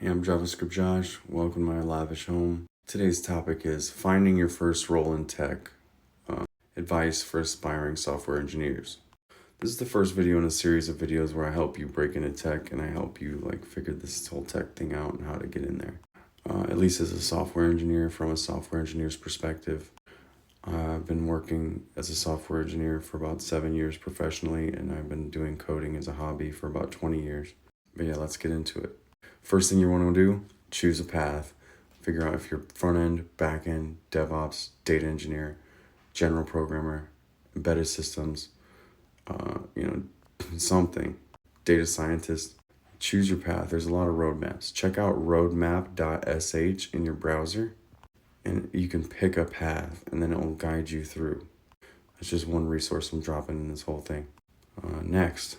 Hey, I'm JavaScript Josh. Welcome to my lavish home. Today's topic is finding your first role in tech. Advice for aspiring software engineers. This is the first video in a series of videos where I help you break into tech and I help you figure this whole tech thing out and how to get in there. At least as a software engineer, from a software engineer's perspective. I've been working as a software engineer for about 7 years professionally, and I've been doing coding as a hobby for about 20 years. But yeah, let's get into it. First thing you want to do, choose a path. Figure out if you're front end, back end, DevOps, data engineer, general programmer, embedded systems, something, data scientist. Choose your path. There's a lot of roadmaps. Check out roadmap.sh in your browser, and you can pick a path, and then it will guide you through. It's just one resource I'm dropping in this whole thing. Next,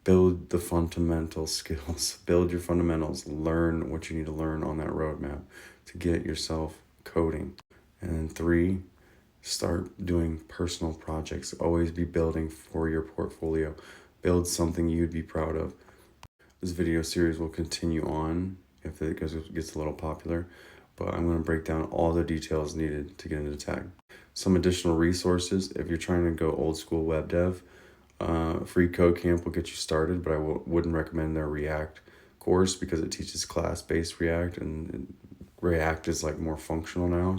build the fundamental skills. Build your fundamentals. Learn what you need to learn on that roadmap to get yourself coding. And 3, start doing personal projects. Always be building for your portfolio. Build something you'd be proud of. This video series will continue on if it gets a little popular, but I'm going to break down all the details needed to get into tech. Some additional resources if you're trying to go old school web dev. Free Code Camp will get you started, but I wouldn't recommend their React course because it teaches class-based React, and React is more functional now.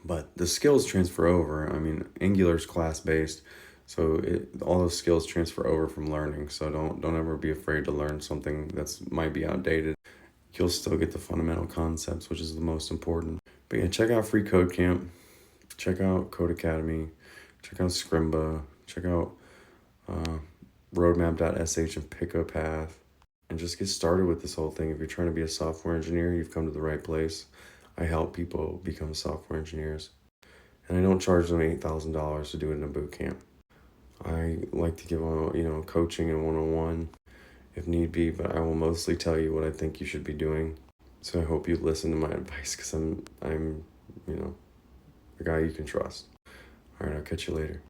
But the skills transfer over. I mean, Angular's class-based, so all those skills transfer over from learning. So don't ever be afraid to learn something that's might be outdated. You'll still get the fundamental concepts, which is the most important. But yeah, check out Free Code Camp, check out Code Academy, check out Scrimba, check out roadmap.sh and pick a path and just get started with this whole thing. If you're trying to be a software engineer, you've come to the right place. I help people become software engineers, and I don't charge them $8,000 to do it in a boot camp. I like to give coaching and one-on-one if need be, but I will mostly tell you what I think you should be doing. So I hope you listen to my advice, because I'm a guy you can trust. All right, I'll catch you later.